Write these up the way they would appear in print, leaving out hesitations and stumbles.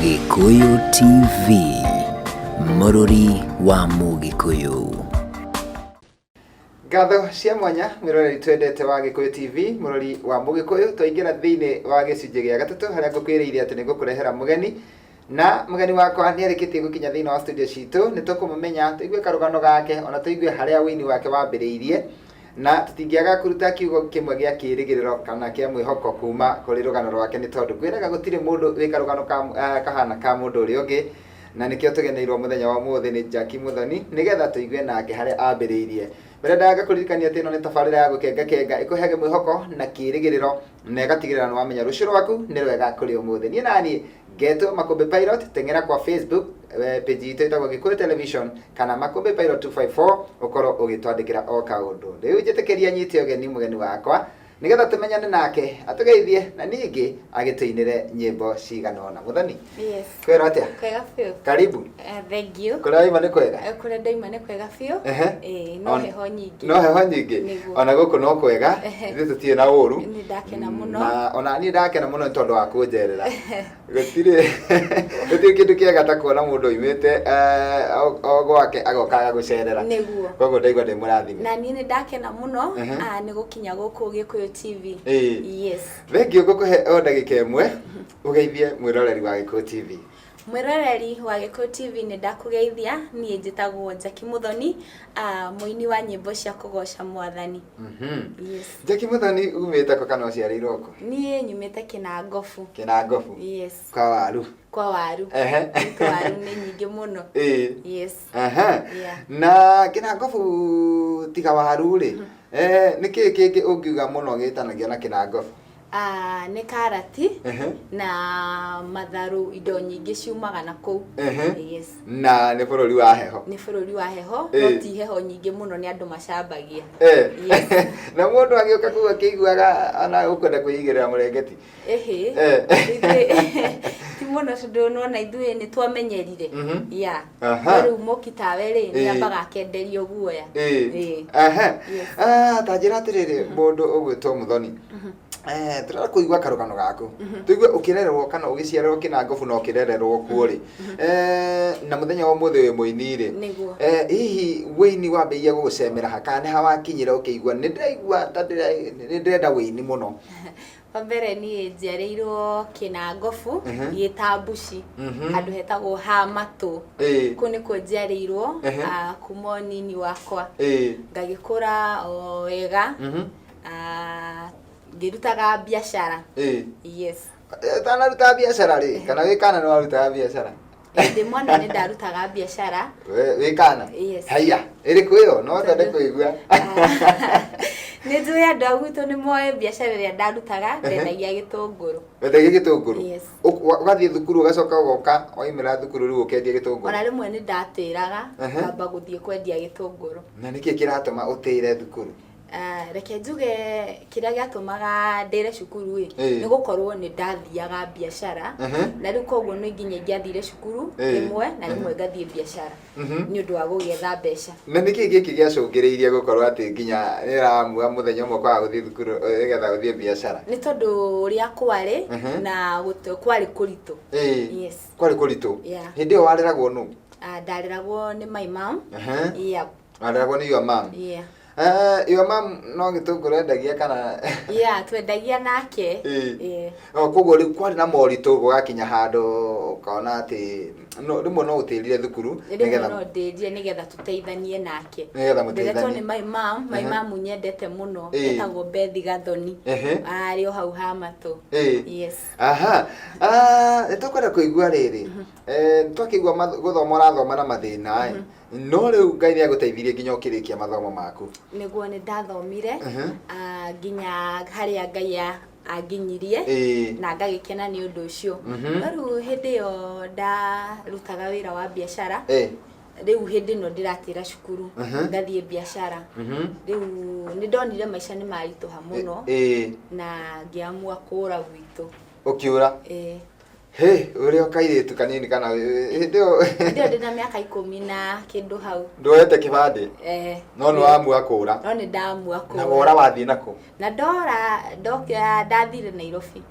Gikuyu TV, Mũrũri wa Mũgĩkũyũ. Ngatho cia mwanya mwiroreri twendete wa Gikuyu TV, Mũrũri wa Mũgĩkũyũ. Twaingĩra thĩinĩ wa gĩcunjĩ gĩa gatatũ harĩa ngũkwĩrĩire atĩ nĩngũkũrehera mũgeni, na mũgeni wakwa nĩarĩkĩtie gũkinya thĩinĩ wa studio citũ. Nĩtũkũmũmenya, tũigue karũgano gake, ona tũigue harĩa wĩini wake wambĩrĩirie, na tũtingĩaga kũruta kiugo kĩmwe gĩa kĩĩrĩgĩrĩro kana kĩa mwĩhoko kuma kũrĩ rũgano rwake, nĩ tondũ kwĩraga gũtirĩ mũndũ wĩ karũgano kahana ka mũndũ ũrĩa ũngĩ, na nĩkĩo tũgeneirwo mũthenya wa ũmũthĩ nĩ Jackie Muthoni nĩgetha tũigue nake harĩa ambĩrĩirie. Mbere ndaga kũririkania atĩ ĩno nĩ tabarĩra ya gũkengakenga ĩkũheage mwĩhoko na kĩĩrĩgĩrĩro na ĩgatigĩrĩra nĩwamenya rũciũ rwaku nĩ rwega kũrĩ ũmũthĩ. Niĩ naniĩ Ngetwo Makũmbĩ Pilot, teng'era kwa Facebook page itũ ĩtagwo Gikuyu Television kana Makũmbĩ Pilot 254 ũkorwo ũgĩtwandĩkĩra o kaũndũ. Rĩu njĩtĩkĩria nyite ũgeni mũgeni wakwa nĩgetha tũmenyane nake atũgeithie na ningĩ agĩtũinĩre nyĩmbo cigana ũna. Muthoni, yes, kwĩrwo atĩa? Kwega biũ. Karibu. Thank you. Kũrĩa wauma nĩ kwega? Kũrĩa ndaima nĩ kwega biũ. No heho nyingĩ. No heho nyingĩ. Ona gũkũ no kwega. Ithuĩ tũtirĩ na ũru. Nĩ ndakena mũno. Na ona niĩ ndakena mũno nĩ tondũ wa kũnjerera. Gũtirĩ kĩndũ kĩega ta kuona mũndũ oimĩte o gwake agokaga gũcerera. Nĩguo. Koguo ndaigua ndĩ mũrathime. Na niĩ nĩ ndakena mũno nĩ gũkinya gũkũ Gikuyu TV. Yes. Thengiũ ngũkũhe o ndagĩka ĩmwe ũgeithie mwĩroreri wa Gikuyu TV. Mwĩroreri wa Gikuyu TV nĩ ndakũgeithia, niĩ njĩtagwo Jackie Muthoni, mũini wa nyĩmbo cia kũgoca Mwathani. Yes. Jackie Muthoni umĩte kũ kana ũciarĩirwo kũ? Niĩ nyumĩte Kĩnangobu. Kĩnangobu? Yes. Kwa waru? Kwa waru. Kwa waru nĩ nyingĩ mũno. Yes. Na Kĩnangobu tiga waru rĩ, nĩkĩĩ kĩngĩ ũngiuga mũno gĩtanagio na Kĩnangobu? Nĩ karati na matharũ, indo nyingĩ ciumaga na kũu. Yes. Na nĩ bũrũri wa heho? Nĩ bũrũri wa heho, no ti heho nyingĩ mũno, nĩ andũ macambagia. Yes. Na mũndũ agĩũka kũu akĩiguaga ona ũkwenda kwĩigĩrĩra mũrengeti? Ti mũno tondũ nona ithuĩ nĩ twamenyerire. Rĩu mũki tawe rĩ nĩ ambaga akenderio guoya. Ta njĩra atĩrĩrĩ, mũndũ ũgwĩtwo Muthoni, tũrenda kũigua karũgano gaku, tũigue ũkĩrererwo kana ũgĩciarĩrwo Kĩnangobu na ũkĩrererwo kuo rĩ, na mũthenya wa ũmũthĩ wĩ mũini rĩ, hihi wĩini wambĩrĩirie gũgũcemera ha kana nĩ ha wakinyire ũkĩigua nĩ ndĩraigua ta nĩ ndĩrenda wĩini mũno? Wa mbere niĩ njiarĩirwo Kĩnangobu gĩta Mbuci, handũ hetagwo ha Matũ. Kũu nĩkuo njiarĩirwo kuma o nini wakwa, ngagĩkũra o wega, ngĩrutaga biacara. Yes. Ũtanaruta biacara rĩ kana wĩ kana nĩ warutaga biacara? Ndĩ mwana nĩ ndarutaga biacara. Wĩ kana? Yes. Haiya, ĩrĩkũ ĩyo no twende kũigua? Nĩ njũĩ andũ a gwitũ nĩ moĩ biacara ĩrĩa ndarutaga, ndendagia gĩtũngũrũ. Wendagia gĩtũngũrũ? Yes. Ũgathiĩ thukuru ũgacoka ũgoka waumĩra thukuru rĩu ũkendia gĩtũngũrũ? Ona rĩmwe nĩ ndatĩraga ngamba gũthiĩ kwendia gĩtũngũrũ. Na nĩkĩĩ kĩratũma ũtĩre thukuru? Reke njuge kĩrĩa gĩatũmaga ndĩre cukuru nĩ gũkorwo nĩ ndathiaga biacara, na rĩu koguo no nginya ingĩathire cukuru rĩmwe na rĩmwe ngathiĩ biacara nĩ ũndũ wa gũgĩetha mbeca. Na nĩkĩĩ gĩkĩ gĩacũngĩrĩirie gũkorwo atĩ nginya nĩ ũramua mũthenya ũmwe kwaga gũthiĩ thukuru nĩgetha gũthiĩ biacara? Nĩ tondũ ũrĩa kwarĩ na kwarĩ kũritũ. Yes. Kwarĩ kũritũ? Hĩndĩ ĩyo wareragwo nũ? Ndareragwo nĩ my mom. Wareragwo nĩ your mom? Your mom no gĩtũngũrũ endagia kana? Twendagia nake. Koguo rĩu kwarĩ na moritũ gũgakinya handũ ũkona atĩ rĩmwe no ũtĩrire thukuru nĩgetha no ndĩrire nĩgetha tũteithanie nake. Nĩgetha mũteithanie? Nĩ my mom nyendete mũno, etagwo Bethi Gathoni, arĩ o hau ha Matũ. Yes. Nĩtũkwenda kũigua rĩrĩ, twakĩigua gũthoma ũrathoma na mathĩna no rĩu Ngai nĩagũteithirie nginya ũkĩrĩkia mathomo maku? Nĩguo nĩ ndathomire nginya harĩa Ngai anginyirie na ngagĩkena nĩ ũndũ ũcio. No rĩu hĩndĩ ĩyo ndarutaga wĩra wa biacara, rĩu hĩndĩ ĩno ndĩratĩra cukuru ngathiĩ biacara, rĩu nĩ ndonire maica nĩ maritũha mũno na ngĩamua kũũra gwitũ. Ũkĩũra? He, uri okairitu kanini kana ndio ndina miaka 10 na kindu hau. Ndoete kibande? No no amua kura. No ni ndamua kura. Na wora wathi nako? Na ndokia ndathire Nairobi.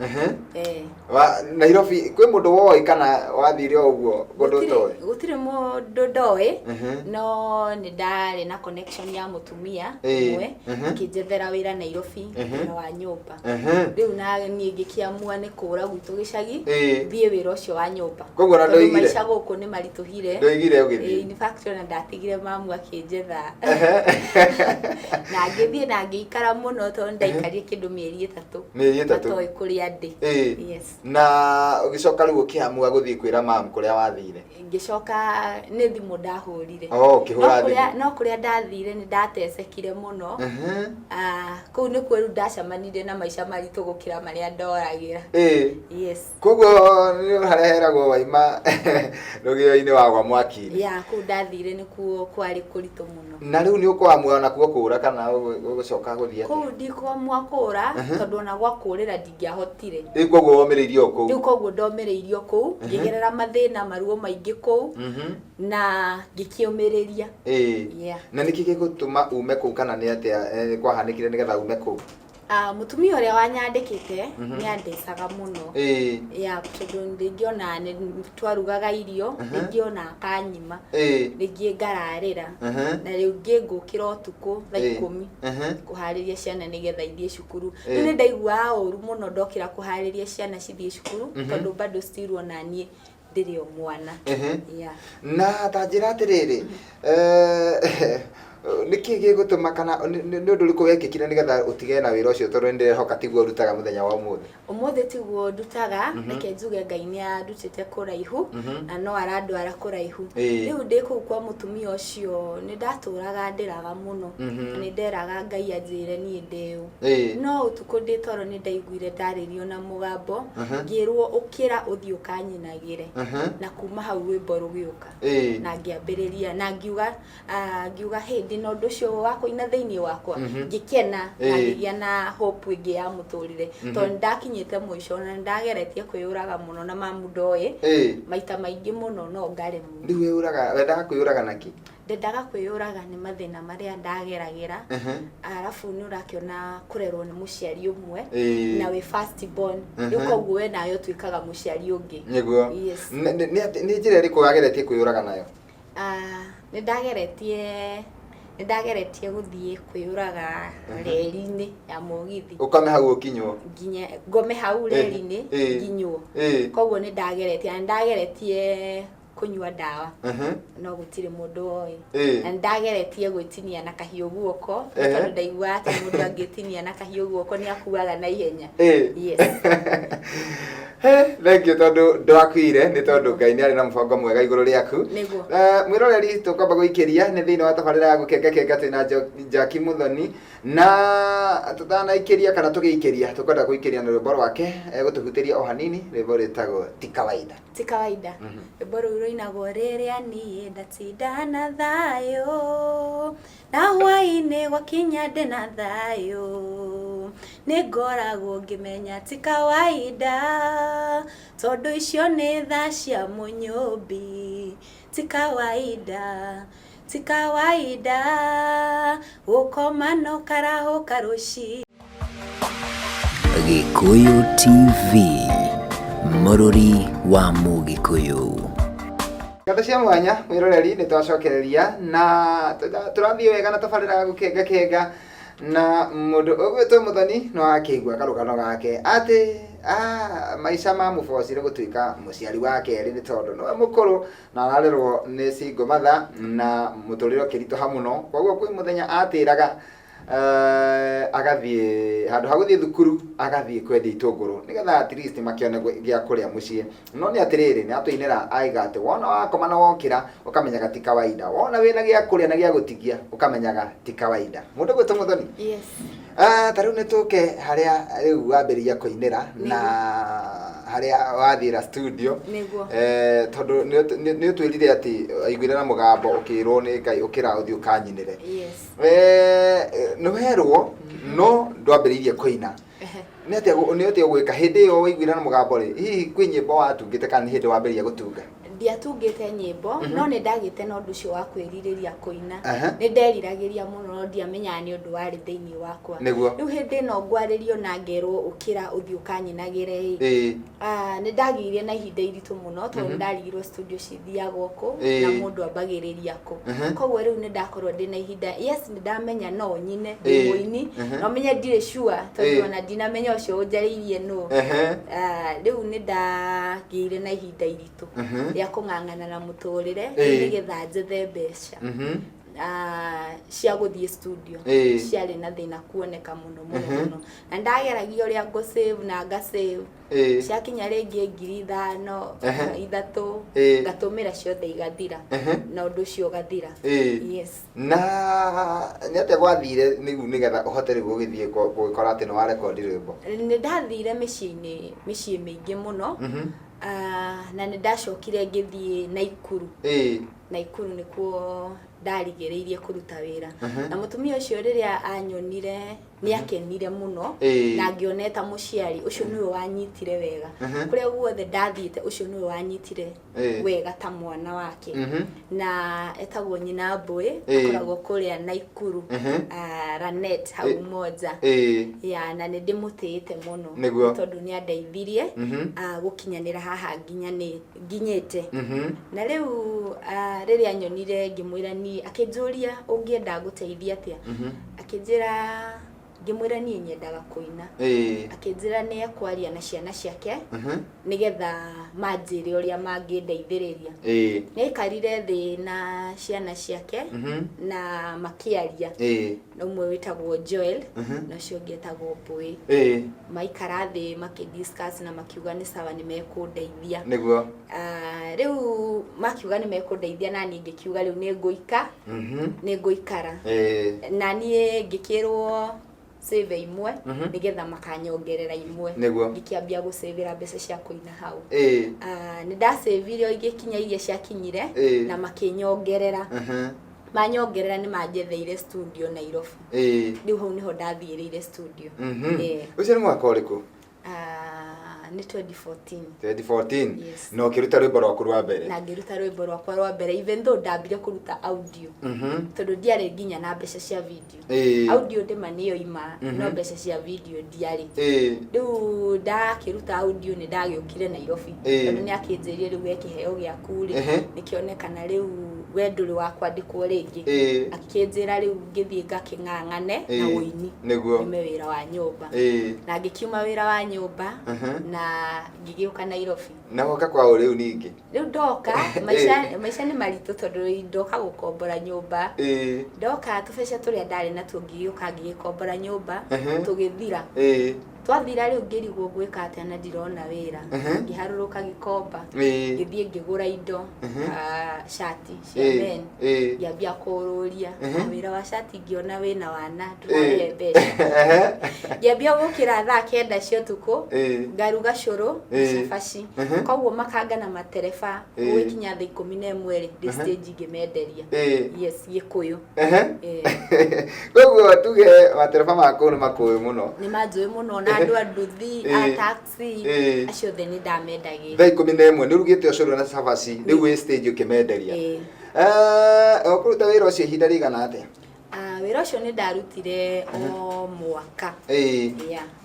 Wa Nairobi kwi mundu woi kana wathire uguo gundu toy? Gutire mundu ndoi. No ni ndari na connection ya mutumia mwe akijethera wira Nairobi na wa nyumba. Riu na nie ngikiamua ni kura gwitu gicagi. Thie wira ucio wa nyumba. Koguo na ndoigire. Maisha guku ni marituhire. Ndoigire ugithi. In fact na ndatigire mamu akinjetha. Na ngithie na ngiikara muno to ndaikarie kindu mieri 3. Mieri 3. Atoi kuria ndi. Yes. Na ugicoka riu ukiamua guthii kwira mamu kuria wathire? Ngicoka ni thimu ndahurire. Kihura thimu. No kuria ndathire ni ndatecekire muno. Kuu ni kweru ndacamanire na maisha maritu gukira maria ndoragira. Yes. Koguo ni hareheragwo waima rugio-ini wagwa mwaki. Ya kuu ndathire ni kuo kwari kuritu muno. Na riu ni ukwamua na kuo kura kana ugucoka guthia? Kuu ndikwamua kura tondu na gwa kurira ndingiahotire. Riu koguo womereirio kuu? Riu koguo ndomereirio kuu ngigerera mathina maruo maingi kuu na ngikiumireria. Na niki gigutuma ume kuu kana ni atia kwahanikire nigetha ume kuu? Mutumia uria wanyandikite ni andecaga muno. Ya tondu ndingiona ni twarugaga irio ndingiona akanyima. Ringi ngararira na riu ngingukira utuku thaa 10 kuhariria ciana nigetha ithie cukuru. Ni ndaigua uru muno ndokira kuhariria ciana cithie cukuru tondu bado still ona nie ndiri o mwana. Na tanjira atiriri niki gigutuma kana ni undu riku wekikire nigetha utige na wira ucio tondu ndirehoka tiguo rutaga muthenya wa umuthi tiguo ndutaga nike njuge Ngai ni andutite kuraihu na no arandwara kuraihu. Riu ndiku kwa mutumia ucio ni ndaturaga ndiraga muno ni nderaga Ngai anjire ni ndiu. No utuku ndi toro ni ndaiguire ndaririo na mugambo ngirwo ukira uthii ukanyinagire na kuma hau rwimbo rugiuka na ngiambiriria na ngiuga hindi no nducio wako ina thiini wakwa ngikena na ngia na hope ingi ya muturire to ndakinyite mwisho na ndageretie kwiyuraga muno na mamu ndoi maita maingi muno no ngare mu. Riu wiyuraga wendaga kwiyuraga naki? Ndendaga kwiyuraga ni mathina maria ndageragira arafu ni urakiona kurerwo ni muciari umwe na we first born riu koguo we nayo twikaga muciari ungi. Niguo? Ni njira iriku wageretie kwiyuraga nayo? Ndageretie guthie kwiyuraga reri-ini ya mugithi. Ukame hau ukinywo? Nginya ngome hau reri-ini nginywo. Koguo ni ndageretie kunywa dawa no gutire mundu oi na ndageretie gwitinia na kahiu guoko tondu ndaigua ati mundu angitinia na kahiu guoko ni akuaga na ihenya. Yes. Thank you tondu ndwakwire ni tondu Ngai ni ari na mubango mwega iguru riaku. Mwiroreri tukamba guikiria ni thiini wa tabarira ya gukenga twina Jackie Muthoni na tutana kana tugiikiria tukwenda guikiria na rwimbo rwake gutuhutiria o hanini rwimbo ritagwo ti kawaida. Ti kawaida. Rwimbo ruru inagwo riria ni ndatinda na thayo na hwaini gwakinya ndi na thayo ni ngoragwo ngimenya ti kawaida tondu icio ni thaa cia munyumbi. Ti kawaida, ti kawaida gukoma no karahuka ruci. Gikuyu TV, Mururi wa Mugikuyu. Ngata cia mwanya mwiroreri ni twacokereria na turathie wega na tabarira gukenga na mundu ugwitwo Muthoni no akigwa karugano gake ati maisha ma mufocire gutuika muciari wake ri ni tondu no mukuru na ararerwo ni singo matha na muturiro kirito hamuno koguo kwi muthenya atiraga agathie handu haguthie thukuru agathie kwendi itunguru nigetha at least makione gia kuria mucie no ni atiriri ni atuinira aigate wona wakoma na wokira ukamenyaga ti kawaida wona wina gia kuria na gia gutigia ukamenyaga ti kawaida mundu gwitwo Muthoni. Yes. Tariu ni tuke haria riu wambiriria kuinira na haria wathira studio tondu ni utwirire ati aiguire na mugambo ukirwo ni Ngai ukira uthio kanyinire. Yes. No werwo no ndwambiririe kuina nĩ atĩa gwĩka hĩndĩ ĩyo waiguire na mũgambo rĩ hihi kwĩ nyĩmbo watungĩte kana nĩ hĩndĩ wambĩrĩria gũtunga? Ndiatungĩte nyĩmbo no nĩ ndagĩte na ũndũ ũcio wa kwĩrirĩria kũina. Nĩ nderiragĩria mũno no ndiamenyaga nĩ ũndũ warĩ thĩinĩ wakwa. Rĩu hĩndĩ ĩno ngwarĩrio na ngerwo ũkĩra ũthiĩ ũkanyinagĩre nĩ ndagĩire na ihinda iritũ mũno tondũ nĩ ndarigirwo studio cithiagwo kũ na mũndũ ambagĩrĩria kũ. Koguo rĩu nĩ ndakorwo ndĩna ihinda yes nĩ ndamenya no nyine ndĩ mũini no menye ndirĩ sure tondũ ona ndinamenya ũcio ũnjarĩirie nũ. Rĩu nĩ ndagĩire na ihinda iritũ ya kung'ang'ana na mũtũrĩre nĩgetha njethe mbeca cia gũthiĩ studio ciarĩ na thĩna kuoneka mũno mũno na ndageragia ũrĩa ngũ save na nga save ciakinya rĩngĩ 5,000 3 ngatũmĩra ciothe igathira na ũndũ ũcio ũgathira. Yes. Na nĩ atĩa gwathire nĩgetha ũhote rĩu gũgĩthiĩ gũgĩkora atĩ nĩ wa rekondi rwĩmbo? Nĩ ndathire mĩciĩ mĩingĩ mũno na nĩ ndacokire ngĩthiĩ Naikuru. Naikuru nĩkuo ndarigĩrĩirie kũruta wĩra na mũtumia ũcio rĩrĩa anyonire nĩ akenire mũno na ngĩoneta mũciari ũcio nĩwe wanyitire wega kũrĩa guothe ndathiĩte ũcio nĩwe wanyitire wega ta mwana wake na etagwo nyina Mbũĩ akoragwo kũrĩa Naikuru Ranet hau Moja ya na nĩ ndĩmũtĩĩte mũno tondũ nĩ andeithirie gũkinyanĩra haha nginyĩte na rĩu rĩrĩa nyonire ngĩmwĩra ni akĩnjũria ũngĩenda gũteithia atĩa akĩnjĩra ngĩmwĩra niĩ nyendaga kũina akĩnjĩra nĩ ekwaria na ciana ciake nĩgetha manjĩre ũrĩa mangĩndeithĩrĩria nĩ aikarire thĩ na ciana ciake na makĩaria na ũmwe wĩtagwo Joel na ũcio ũngĩ etagwo Mbũĩ maikara thĩ makĩdiscuss na makiuga nĩ sawa nĩ mekũndeithia nĩguo rĩu makiuga nĩ mekũndeithia na niĩ ngĩkiuga rĩu nĩ ngũikara na niĩ ngĩkĩrwo save imwe nigetha makanyongerera imwe ngĩkĩambia gũsavera mbeca cia kũina hau nĩ ndasavire igĩkinya iria ciakinyire na makĩnyongerera manyongerera nĩ manjetheire studio Nairobi rĩu hau niho ndathiĩrĩire studio. Ũcio nĩ mwaka ũrĩkũ? Ni 2014. 2014? No ũkĩruta rwĩmbo rwaku rwa mbere? Na ngĩruta rwĩmbo rwakwa rwa mbere even though ndambire kũruta audio tondũ ndiarĩ nginya na mbeca cia video. Audio ndĩma nĩyo ima no mbeca cia video ndiarĩ. Rĩu ndakĩruta audio nĩ ndagĩũkire Nairobi tondũ nĩ akĩnjĩrire rĩu wekĩheo gĩaku rĩ nĩkĩonekana rĩu we ndũrĩ wa kwandĩkwo rĩngĩ akĩnjĩra rĩu ngĩthiĩ ngakĩng'ang'ane na ũini nĩme wĩra wa nyũmba na ngĩkiuma wĩra wa nyũmba na ngĩgĩũka Nairobi. Na woka kwao rĩu ningĩ? Rĩu ndoka maica nĩ maritũ tondũ ndoka gũkombora nyũmba ndoka tũbeca tũrĩa ndarĩ natuo ngĩgĩũka ngĩgĩkombora nyũmba tũgĩthira twathira rĩu ngĩrigwo gwĩka atĩa na ndirona wĩra ngĩharũrũka Gĩkomba ngĩthiĩ ngĩgũra indo shati cia men ngĩambia kũrũria wĩra wa shati ngĩona wĩna wana ndũrahe mbeca ngĩambia gũkĩra thaa 9 cia ũtukũ ngaruga cũrũ cabaci koguo makanga na matereba gũkinya thaa 11 rĩ stage ngĩmenderia yes Gĩkũyũ koguo tuge matereba makũ nĩ makũĩ mũno nĩ manjũĩ mũno na andũ a nduthi a taxi acio othe nĩ ndamendagĩria thaa 11 nĩ urugĩte ũcũrũ na cabaci rĩu wĩ stage ũkĩmenderia ũkũruta wĩra ũcio ihinda rĩigana atĩa? Wĩra ũcio nĩ ndarutire o mwaka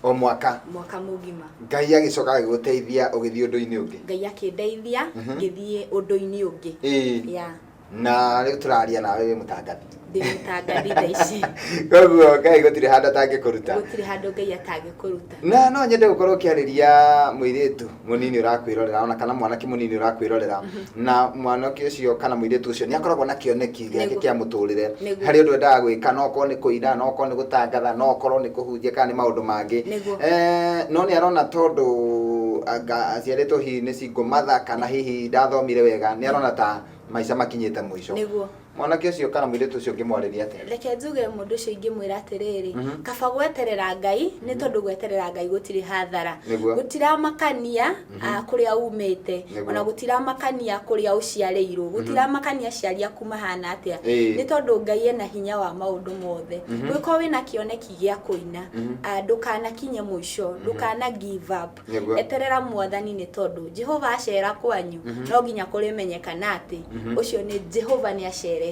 o mwaka mũgima. Ngai agĩcoka agĩgũteithia ũgĩthiĩ ũndũ-inĩ ũngĩ? Ngai akĩndeithia ngĩthiĩ ũndũ-inĩ ũngĩ na rĩu tũraria nawe wĩ mũtangathi ndĩmutangathi thaa ici koguo Ngai gũtirĩ handũ atangĩkũruta? Gũtirĩ handũ Ngai atangĩkũruta. Na no nyende gũkorwo ũkĩarĩria mũirĩtu mũnini ũrakwĩrorera ona kana mwanake mũnini ũrakwĩrorera na mwanake ũcio kana mũirĩtu ũcio nĩ akoragwo na kĩoneki gĩake kĩa mũtũrĩre harĩ ũndũ endaga gwĩka no okorwo nĩ kũina no okorwo nĩ gũtangatha no okorwo nĩ kũhunjia kana nĩ maũndũ mangĩ no nĩ arona tondũ aciarĩtwo hihi nĩ single mother kana hihi ndathomire wega nĩ arona ta maica makinyĩte mũico mwanake ucio kana mwiritu ucio ngimwariria atia? Reke njuge mundu ucio ingimwira atiriri kaba gweterera Ngai ni tondu gweterera Ngai gutiri hathara gutiramakania kuria umite ona gutiramakania kuria uciareirwo gutiramakania ciaria kuma hana atia ni tondu Ngai ena hinya wa maundu mothe wiko wina kioneki gia kuina ndukana kinye mwisho ndukana give up eterera mwathani ni tondu Jehova acera kwanyu no nginya kurimenyekana ati ucio ni Jehova ni acerete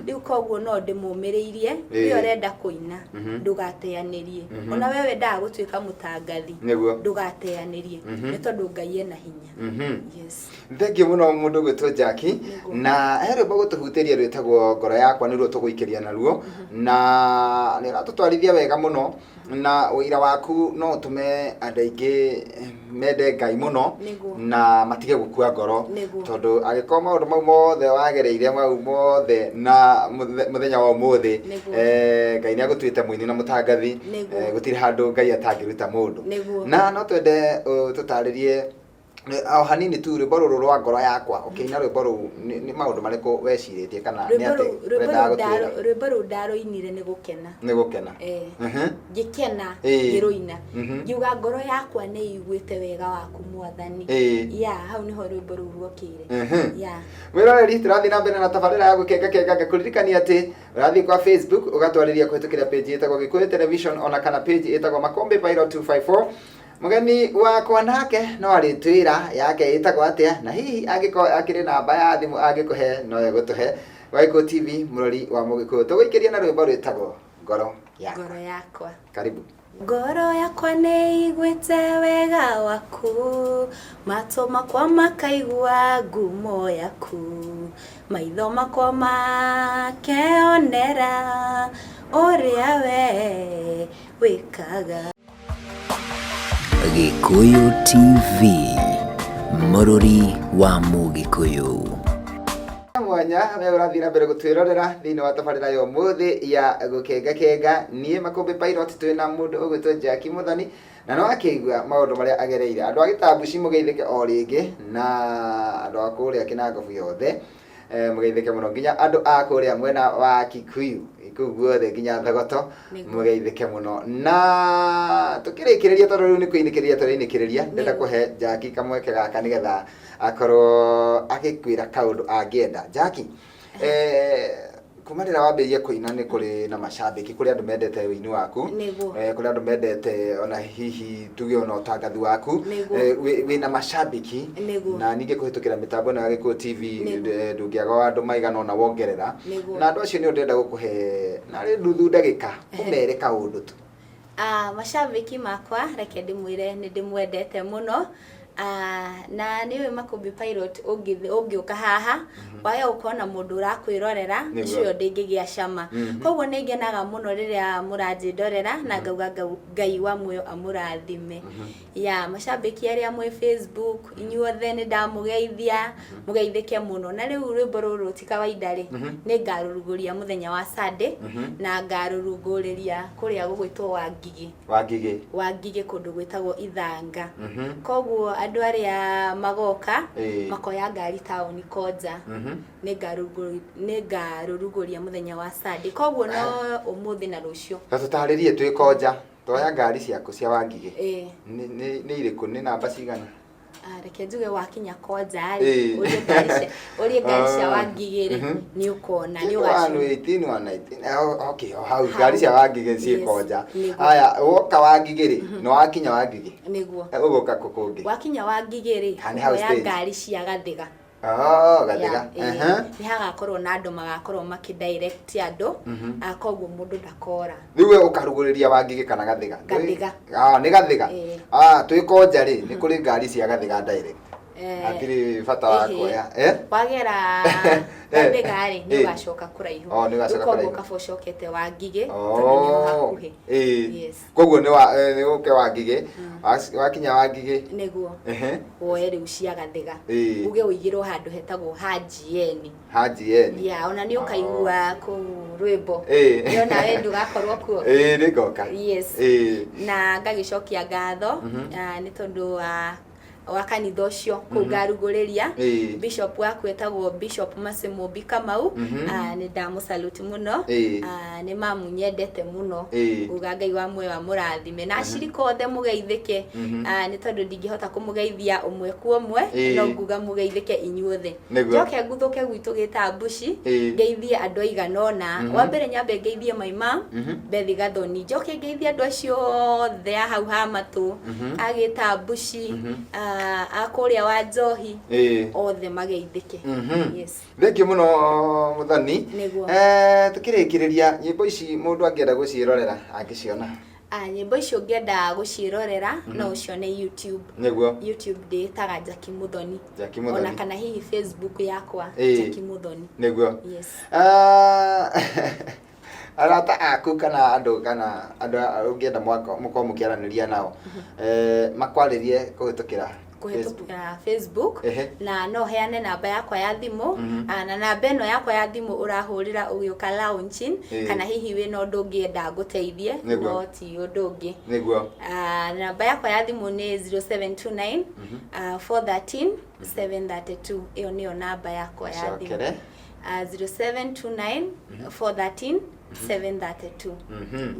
riu koguo no ndimumiriirie rio renda kuina ndugateanirie ona wewe nda gutuika mutangathi ndugateanirie ni tondu Ngai ena hinya. Yes, thengiu muno mundu gwitwo Jackie na herebo gutuhutiria rwitagwo ngoro yakwa niruo tuguikiria naruo na ni ratutwarithia wega muno na uira waku no tume andaingi mende Ngai muno na matige gukua ngoro tondu agikoma maundu mau mothe wagereire mau mothe na muthenya wa umuthi Ngai ni agutuite muini na mutangathi gutiri handu Ngai atangiruta mundu na no twende tutaririe au hanini tu rwimbo ruru rwa ngoro yakwa ukiina rwimbo ru ni maundu mariku weciritie kana ni ati rwimbo ru ndaruinire ni gukena ngikena ngiruina ngiuga ngoro yakwa ni iguite wega waku mwathani hau niho rwimbo ru rwokire wiroreri turathi na mbere na tabarira ya gukenga ngakuririkania ati urathi kwa Facebook ugatwariria kuhitukira page itagwo Gikuyu Television ona kana page itagwo Makombe Pilot 254 mugeni wakwa nake no aritwira yake itagwo atia na hihi angiko akiri namba ya thimu angikuhe no egutuhe Gikuyu TV murori wa Mugikuyu tuguikiria na rwimbo rwitagwo ngoro yakwa. Karibu. Ngoro yakwa ni igwite wega waku mato makwa makaigua ngumo yaku maitho makwa makeonera uria we wikaga. Gikuyu TV murori wa Mugikuyu. Mwanya we urathira mbere gutwirorera thini wa tabarira yo muthi ya gukenga nie Makombe Pilot twina mundu ugwitwo Jackie Muthoni na no akigwa maundu maria agereire andu agitambuci mugeithike o ringi na andu akuria kinangobu yothe mugeithike muno nginya andu akuria mwena wa Kikuyu ikuguothe nginya Thogoto mugeithike muno na tukirikireria tondu riu ni kuinikireria turiinikireria ndenda kuhe Jackie kamweke gaka nigetha akorwo agikwira kaundu angienda. Jackie kumarira wambirie kuina ni kuri na mashabiki kuri andu mendete wini waku kuri andu mendete ona hihi tuge ona utangathi waku wina mashabiki na ninge kuhitukira mitambo na Gikuyu TV ndungiaga andu maigana ona wongerera na andu acio ni ndenda gukuhe na ri nduthu ndagika umere kaundu tu. Mashabiki makwa reke ndimwire ni ndimwendete muno na niwe Makombe Pilot ungiuka haha waya ukona mundu urakwirorera ucio ndingigia cama koguo ningenaga muno riria muranjindorera na ngauga Ngai wa muoyo amurathime. Mashabiki aria mwe Facebook inyuothe ni ndamugeithia mugeithike muno na riu rwimbo ruru ti kawaida ri ni ngaruruguria muthenya wa Sunday na ngaruruguriria kuria gugwitwo Wangigi kundu gwitagwo Ithanga koguo andu aria magoka makoya ngari town Koja ni ngaruruguria muthenya wa Sunday koguo no umuthi na rucio tutaririe twi Koja toya ngari ciaku cia Wangigi ni iriku ni namba cigana? Reke njuge wakinya Koja urie ngari cia Wangigi ni ukona ni ugacu 18 119 okay hau ngari cia Wangigi cie Koja aya woka Wangigi no wakinya Wangigi niguo ugoka kukungi wakinya Wangigi ya ngari cia Gathiga Gathiga ni hagakorwo na andu magakorwo makidirect andu koguo mundu ndakora riu ukaruguriria Wangigi kana Gathiga ni Gathiga twi Koja ri ni kuri ngari cia Gathiga direct atiri bata wa kuoya wagera Gathiga ri ni ugacoka kuraihu koguo kabocokete Wangigi tondu hakuhi koguo ni uke Wangigi wakinya Wangigi niguo woe riu cia Gathiga uge uigirwo handu hetagwo Hajieni ona ni ukaigua ku rwimbo yo nawe ndugakorwo kuo ni ngoka na ngagicokia ngatho ni tondu wa kanitha ucio kuu Ngaruguriria. Bishop waku etagwo Bishop Masemombi Kamau. Ni ndamusalute muno. Ni mamu nyendete muno. Uga Ngai wa mwe wa murathime na acirika othe mugeithike. Ni tondu ndingihota kumugeithia umwe kwa umwe, no nguga mugeithike inyuothe. Njoke nguthuke gwitu gitambuci ngeithie andu aiganona. Wa mbere nyambe ngeithie maima Bethi Gathoni, njoke ngeithie andu acio othe hau ha matu agitambuci akuria wa Njohi othe mageithike. Yes. Thengio muno Muthoni. Tukirikiriria nyimbo ici mundu angienda guciirorera angiciona. Nyimbo icio ngenda guciirorera no ucione YouTube. Niguo YouTube nditaga Jackie Muthoni. Jackie Muthoni. Ona kana hihi Facebook yakwa Jackie Muthoni. Niguo. Yes. Arata aku kana andu ungienda muko mukiaraniria nao makwaririe kuhitukira Facebook na no heane namba yakwa ya thimu na namba eno yakwa ya thimu urahurira ugiuka launching kana hihi we no ndungienda nguteithie no ti undungi. Niguo. Namba yakwa ya thimu ni 0729 413 732. Iyo niyo namba yakwa ya thimu. 0729 413 732.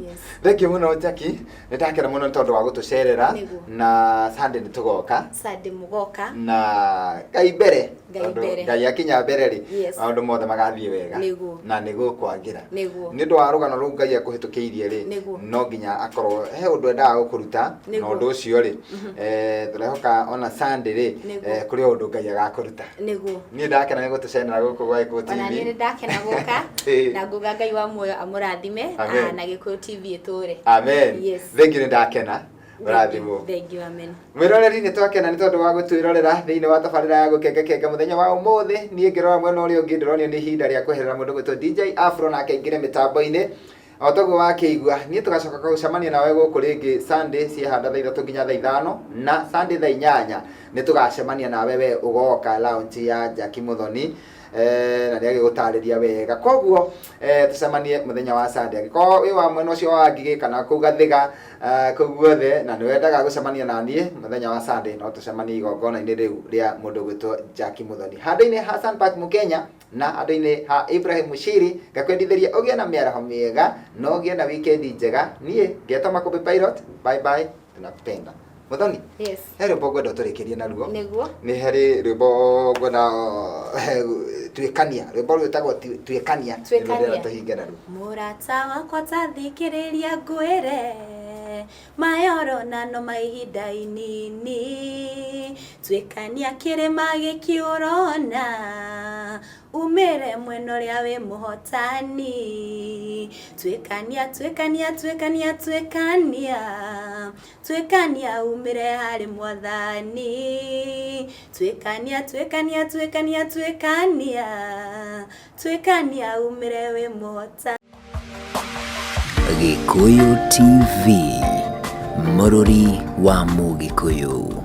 Yes. Thengio muno Jackie, ndakena muno tondu wa gutucerera na Sunday nitugoka. Sunday mugoka. Na Ngai mbere. Ngai akinya mbere ri. Maundu mothe magathie wega. Na nigu kwangira. Ni ndu wa rugano ru Ngai akuhitukiirie ri. No nginya akorwo he undu endaga gukuruta na undu ucio ri. Turehoka ona Sunday ri kuri undu Ngai agakuruta. Ni ndakena ni gutucerera guku gwa Gikuyu TV. Ona ni ndakena guka na nguga Ngai wa muoyo amurathime na Gikuyu TV iture. Amen. Yes. Thengi ni ndakena. Murathimo. Thank you. Amen. Mwiroreri ni twakena ni tondu wa gutwirorera thiini wa tabarira ya gukenga muthenya wa umuthi. Ni ngirora mwena uria ungi ndironio ni hinda ria kweherera mundu gwitwo DJ Afro na akaingire mitambo-ini. Otogo wakeigua ni tugacoka gucemania nawe guku ringi Sunday ciehanda thaa 3 nginya thaa 5 na Sunday thaa 8 ni tugacemania nawe we ugoka lounge ya Jackie Muthoni. Na nĩ agĩgũtarĩria wega koguo tucemanie muthenya wa Sunday angĩkorwo wĩ wa mwena ũcio wa Ngigĩ kana kũu Gathiga kũu guothe na nĩ wendaga gũcemania na niĩ muthenya wa Sunday no tucemanie igongona-inĩ rĩu rĩa mũndũ gwĩtwo Jackie Muthoni handũ-inĩ ha Sun Park Mukenya na handũ-inĩ ha Ibrahim Mushiri ngakwendithĩria ũgĩe na mĩaraho mĩega no ũgĩe na weekend njega niĩ ngetwo Makumbi Pilot. Bye bye, tunakupenda Muthoni. Yes. He rwĩmbo ngwenda tũrĩkĩrie naruo. Nĩguo. Nĩ harĩ rwĩmbo ngwenda twĩkania rwĩmbo rwĩtagwo twĩkania nĩrũrĩa tũhinge naruo. Mũrata wakwa ta thikĩrĩria ngwĩre mayoro nano maihinda inini twĩkania kĩrĩma gĩkiũrona umĩre mwena ũrĩa wĩ mũhotani twĩkania twĩkania twĩkania twĩkania twĩkania umĩre harĩ Mwathani twĩkania twĩkania twĩkania twĩkania twĩkania umĩre wĩ mũhotani. Gikuyu TV, mũrũri wa Mũgĩkũyũ.